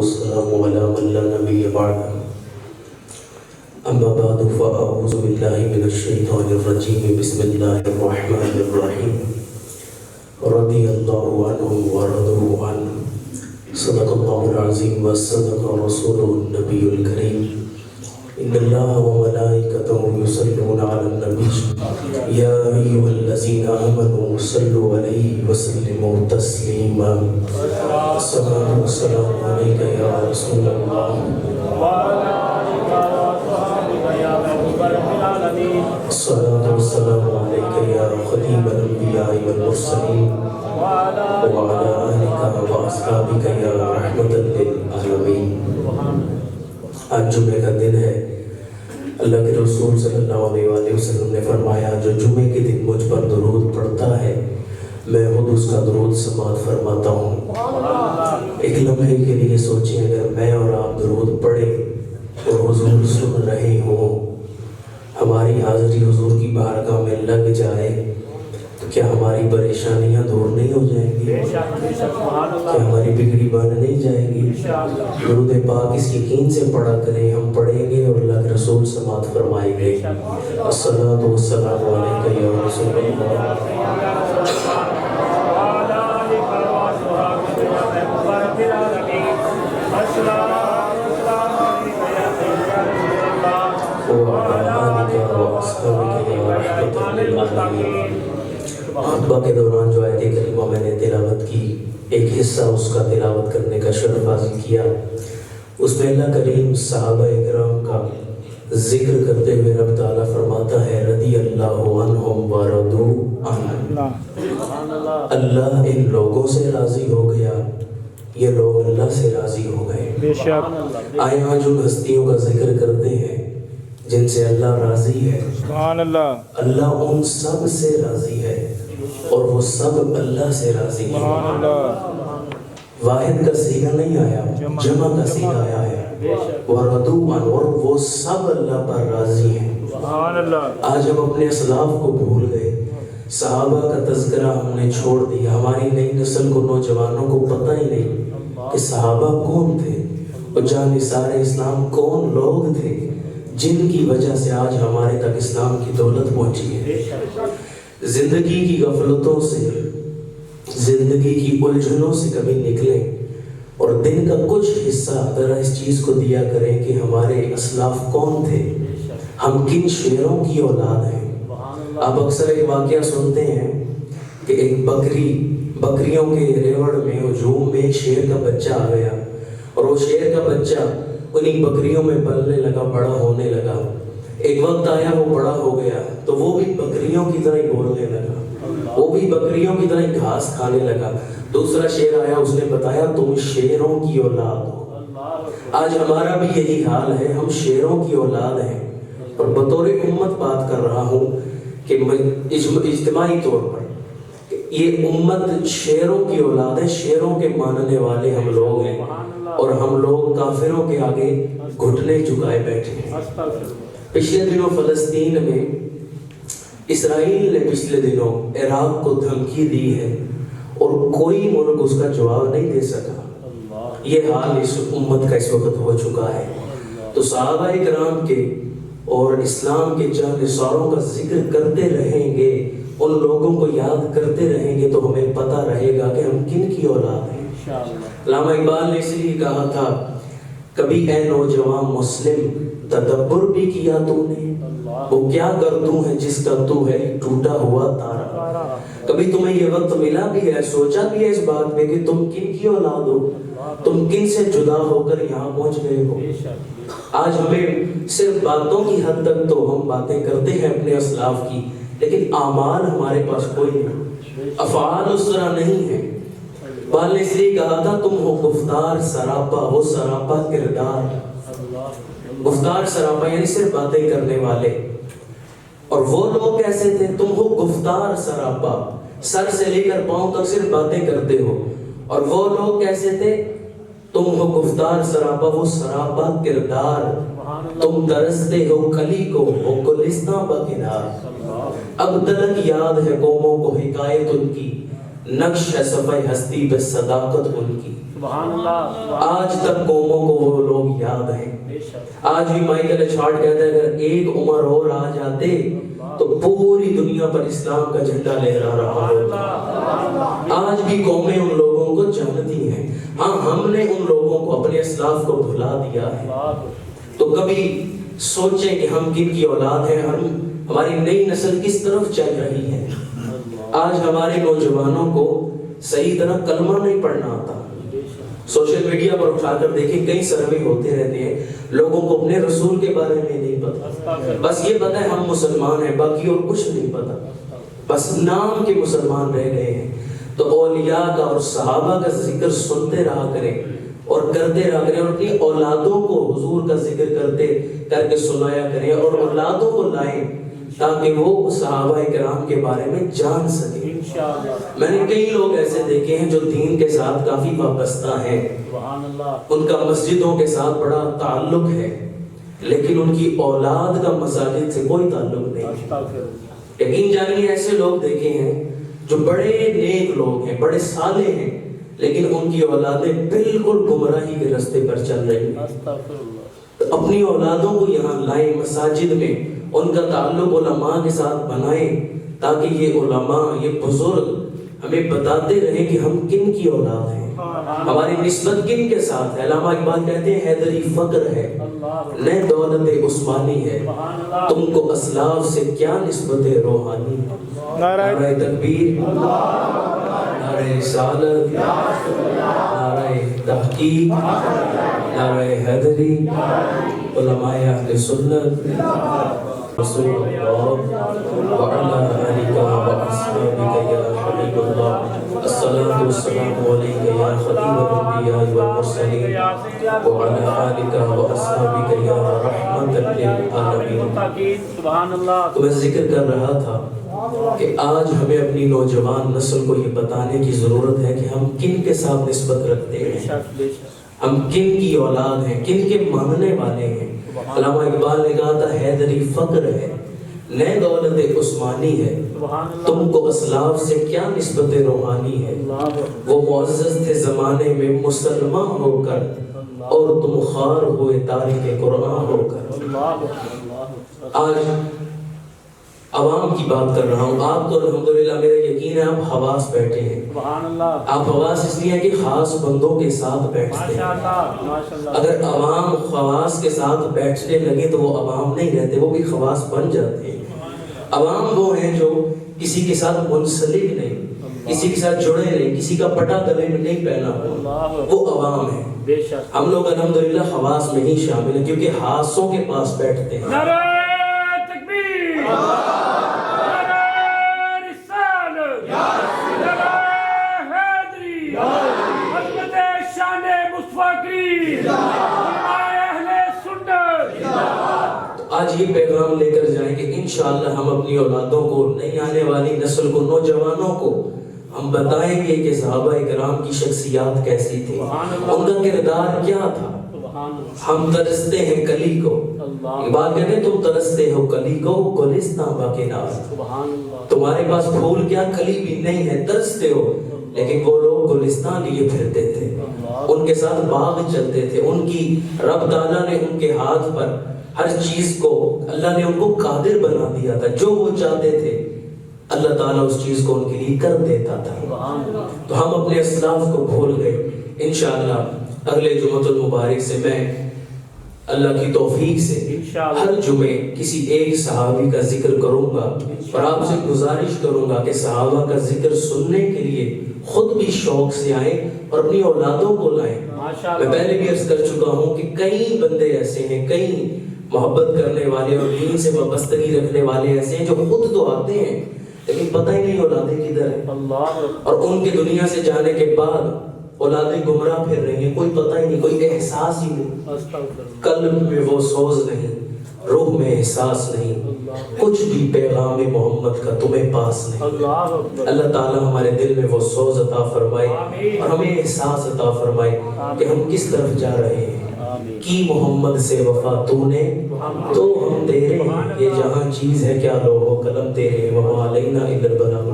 والسلام على من لا نبي بعده أما بعد فأعوذ بالله من الشيطان الرجيم بسم الله الرحمن الرحيم رضي الله عنهم ورضوا عنه صدق الله العظيم وصدق رسوله النبي الكريم إن الله وملائكته يصلون على النبي يا أيها الذين آمنوا صلوا عليه وسلموا تسليما الصلاة والسلام عليك يا رسول الله الصلاة والسلام عليك يا خطيب الأنبياء والمرسلين وعلى آلك وأصحابك يا رحمة للعالمين. آج جمعے کا دن ہے. اللہ کے رسول صلی اللہ علیہ وسلم نے فرمایا جو جمعے کے دن مجھ پر درود پڑھتا ہے میں خود اس کا درود سماعت فرماتا ہوں. ایک لمحے کے لیے سوچیں اگر میں اور آپ درود پڑھیں اور حضور سن رہے ہوں, ہماری حاضری حضور کی بارگاہ میں لگ جائے تو کیا ہماری پریشانیاں دور نہیں ہو جائیں گی؟ کیا ہماری بگڑی بن نہیں جائے گی؟ درود پاک اس یقین سے پڑھا کریں, ہم پڑھیں گے اور اللہ کے رسول سماعت فرمائیں گے. الصلاۃ والسلام علیک یا رسول اللہ. خطبہ کے دوران جو آیت کریمہ میں نے تلاوت کی, ایک حصہ اس کا تلاوت کرنے کا شرف حاصل کیا. اس میں اللہ کریم صحابہ اکرام کا ذکر کرتے ہوئے رب تعالیٰ فرماتا ہے رضی اللہ عنہم ورضوا عنہ. اللہ ان لوگوں سے راضی ہو گیا, یہ لوگ اللہ سے راضی ہو گئے. آئے آج ان ہستیوں کا ذکر کرتے ہیں جن سے اللہ راضی ہے. اللہ ان سب سے راضی ہے اور وہ سب اللہ سے راضی ہے. واحد کا صیغہ نہیں آیا, جمع کا صیغہ آیا ہے. وَرَضُوا عَنْهُ, اور وہ سب اللہ پر راضی ہیں. آج ہم اپنے اسلاف کو بھول گئے, صحابہ کا تذکرہ ہم نے چھوڑ دیا. ہماری نئی نسل کو, نوجوانوں کو پتہ ہی نہیں کہ صحابہ کون تھے اور جانثار اسلام کون لوگ تھے جن کی وجہ سے آج ہمارے تک اسلام کی دولت پہنچی ہے. زندگی کی غفلتوں سے, زندگی کی الجھنوں سے کبھی نکلیں اور دن کا کچھ حصہ ذرا اس چیز کو دیا کریں کہ ہمارے اسلاف کون تھے, ہم کن شیروں کی اولاد ہیں. آپ اکثر ایک واقعہ سنتے ہیں کہ ایک بکریوں کے ریوڑ میں ہجوم میں ایک شیر کا بچہ آ گیا اور وہ شیر کا بچہ انہیں بکریوں میں پلنے لگا, بڑا ہونے لگا. ایک وقت آیا وہ بڑا ہو گیا تو وہ بھی بکریوں کی طرح بولنے لگا, وہ بھی بکریوں کی طرح گھاس کھانے لگا. دوسرا شیر آیا, اس نے بتایا تم شیروں کی اولاد ہو. آج ہمارا بھی یہی حال ہے, ہم شیروں کی اولاد ہیں. اور بطور امت بات کر رہا ہوں کہ اجتماعی طور پر یہ امت شیروں کی اولاد ہے. شیروں کے ماننے والے ہم لوگ ہیں اور ہم لوگ کافروں کے آگے گھٹنے جھکائے بیٹھے ہیں. پچھلے دنوں فلسطین میں اسرائیل نے پچھلے دنوں عراق کو دھمکی دی ہے اور کوئی ملک اس کا جواب نہیں دے سکا. یہ حال اس امت کا اس وقت ہو چکا ہے. تو صحابہ اکرام کے اور اسلام کے جانثاروں کا ذکر کرتے رہیں گے, ان لوگوں کو یاد کرتے رہیں گے تو ہمیں پتہ رہے گا کہ ہم کن کی اولاد ہیں. علامہ اقبال نے اس لیے کہا تھا کبھی اے نوجوان مسلم تدبر بھی کیا تو نے, وہ کیا گردوں ہے جس کا تو ہے ٹوٹا ہوا تارا. کبھی تمہیں یہ وقت ملا بھی ہے, سوچا بھی ہے اس بات میں کہ تم کن کی اولاد ہو, تم کن سے جدا ہو کر یہاں پہنچ گئے ہو. آج ہمیں صرف باتوں کی حد تک تو ہم باتیں کرتے ہیں اپنے اسلاف کی, لیکن اعمال ہمارے پاس کوئی نہیں, افعال اس طرح نہیں ہے. بال نے اس لیے کہا تھا تم ہو گفتار سراپا, وہ سراپا کردار. گفتار سراپا یعنی صرف باتیں کرنے والے, اور وہ لوگ کیسے تھے, تم ہو گفتار سراپا, سر سے لے کر پاؤں تک صرف باتیں کرتے ہو. اور وہ لوگ کیسے تھے, تم ہو گفتار سراپا, وہ سراپا کردار. تم درستے ہو کلی کو, وہ گلستاں بکنار. اب تلک یاد ہے قوموں کو حکایت ان کی, نقش ہے صفحہ ہستی بے صداقت ان کی. سبحان اللہ. آج تک قوموں کو وہ لوگ یاد ہیں. آج بھی مائیکل ایچارڈ کہتا ہے اگر ایک عمر اور آ جاتے تو پوری دنیا پر اسلام کا جھنڈا لہرا رہا ہوتا. آج بھی قومیں ان لوگوں کو جانتی ہیں. ہاں ہم نے ان لوگوں کو اپنے اسلاف کو بھلا دیا ہے. تو کبھی سوچیں کہ ہم کن کی اولاد ہیں, ہماری نئی نسل کس طرف چل رہی ہے. آج ہمارے نوجوانوں کو صحیح طرح کلمہ نہیں پڑھنا آتا. سوشل میڈیا پر اٹھا کر دیکھیں کئی سروے ہوتے رہتے ہیں, لوگوں کو اپنے رسول کے بارے میں نہیں پتا. بس یہ پتا ہے ہم مسلمان ہیں, باقی اور کچھ نہیں پتا, بس نام کے مسلمان رہ گئے ہیں. تو اولیاء کا اور صحابہ کا ذکر سنتے رہا کریں اور کرتے رہا کریں, اور اپنی اولادوں کو حضور کا ذکر کر کے سنایا کریں, اور اولادوں کو لائیں تاکہ وہ صحابہ کرام کے بارے میں جان سکیں. میں نے کئی لوگ ایسے دیکھے ہیں جو دین کے ساتھ کافی وابستہ ہیں, ان کا مسجدوں کے ساتھ بڑا تعلق ہے, لیکن ان کی اولاد کا مساجد سے کوئی تعلق نہیں. یقین جانیے ایسے لوگ دیکھے ہیں جو بڑے نیک لوگ ہیں, بڑے صالح ہیں, لیکن ان کی اولادیں بالکل گمراہی کے راستے پر چل رہی ہیں. اپنی اولادوں کو یہاں لائیں, مساجد میں ان کا تعلق علماء کے ساتھ بنائیں, تاکہ یہ علماء, یہ بزرگ ہمیں بتاتے رہیں کہ ہم کن کی اولاد ہیں, ہماری نسبت کن کے ساتھ ہے. علامہ اقبال کہتے ہیں حیدری فقر ہے, نئے دولت عثمانی ہے, تم کو اسلاف سے کیا نسبت روحانی. نعرہ تکبیر, نعرہ رسالت, نعرہ تحقیق, نعرہ حیدری, علماء اہل سنت, رسول اللہ وعلا آلکہ واصحابکہ یا حبیب اللہ, الصلاة والسلام علیکہ یا خاتم الانبیاء والمرسلین وعلا آلکہ واصحابکہ یا رحمت للعالمین. تو میں ذکر کر رہا تھا کہ آج ہمیں اپنی نوجوان نسل کو یہ بتانے کی ضرورت ہے کہ ہم کن کے ساتھ نسبت رکھتے ہیں, ہم کن کی اولاد ہیں, کن کے ماننے والے ہیں. علامہ اقبال نے کہا تھا حیدری فقر ہے, نئے دولت عثمانی ہے, تم کو اسلاف سے کیا نسبت روحانی ہے. وہ معزز تھے زمانے میں مسلمان ہو کر, اور تم خوار ہوئے تاریخ قرآن ہو کر. آج عوام کی بات کر رہا ہوں. آپ تو الحمدللہ میرا یقین ہے آپ حواس بیٹھے ہیں. آپ حواس اس لیے ہے کہ خاص بندوں کے ساتھ بیٹھتے ہیں. اگر عوام خواص کے ساتھ بیٹھنے لگے تو وہ عوام نہیں رہتے, وہ بھی خواص بن جاتے ہیں. عوام وہ ہیں جو کسی کے ساتھ منسلک نہیں, کسی کے ساتھ جڑے نہیں, کسی کا پٹا گلے میں نہیں پہنا, وہ عوام ہے. ہم لوگ الحمدللہ خواص میں ہی شامل ہیں کیونکہ حاسوں کے پاس بیٹھتے ہیں. آج یہ پیغام لے کر جائیں کہ انشاءاللہ ہم اپنی اولادوں کو, نئی آنے والی نسل کو, نوجوانوں کو ہم بتائیں گے کہ صحابہ کرام کی شخصیات کیسی تھی, ان کا کردار کیا تھا. ہم ترستے ہیں کلی کو, اقبال کہتے ہیں تم ترستے ہو کلی کو, گلستاں باقی ناز. تمہارے پاس پھول کیا, کلی بھی نہیں ہے, ترستے ہو. لیکن وہ لوگ گلستان لیے پھرتے تھے, ان کے ساتھ باغ چلتے تھے. ان کی رب تعالیٰ نے ان کے ہاتھ پر ہر چیز کو, اللہ نے ان کو قادر بنا دیا تھا. جو وہ چاہتے تھے اللہ تعالیٰ اس چیز کو ان کے لیے کر دیتا تھا. تو ہم اپنے اسلاف کو بھول گئے. انشاءاللہ اگلے جمعۃ المبارک سے میں اللہ کی توفیق سے ہر جمعے کسی ایک صحابی کا ذکر کروں گا, اور آپ سے گزارش کروں گا کہ صحابہ کا ذکر سننے کے لیے خود بھی شوق سے آئیں اور اپنی اولادوں کو لائیں. میں پہلے بھی عرض کر چکا ہوں کہ کئی بندے ایسے ہیں, کئی محبت کرنے والے اور دین سے وابستگی رکھنے والے ایسے ہیں جو خود تو آتے ہیں لیکن پتہ ہی نہیں اولادیں کدھر ہیں, اور ان کے دنیا سے جانے کے بعد اولادیں گمراہ پھر رہی ہیں, کوئی پتہ ہی نہیں, کوئی احساس ہی نہیں. قلب میں وہ سوز نہیں, روح میں احساس نہیں, کچھ بھی پیغام محمد کا تمہیں پاس نہیں. اللہ تعالیٰ ہمارے دل میں وہ سوز عطا فرمائے اور ہمیں احساس عطا فرمائے کہ ہم کس طرف جا رہے ہیں. کی محمد سے وفا تو نے تو ہم تیرے, یہ جہاں چیز ہے کیا لوح و قلم تیرے, وما علینا الا البلاغ.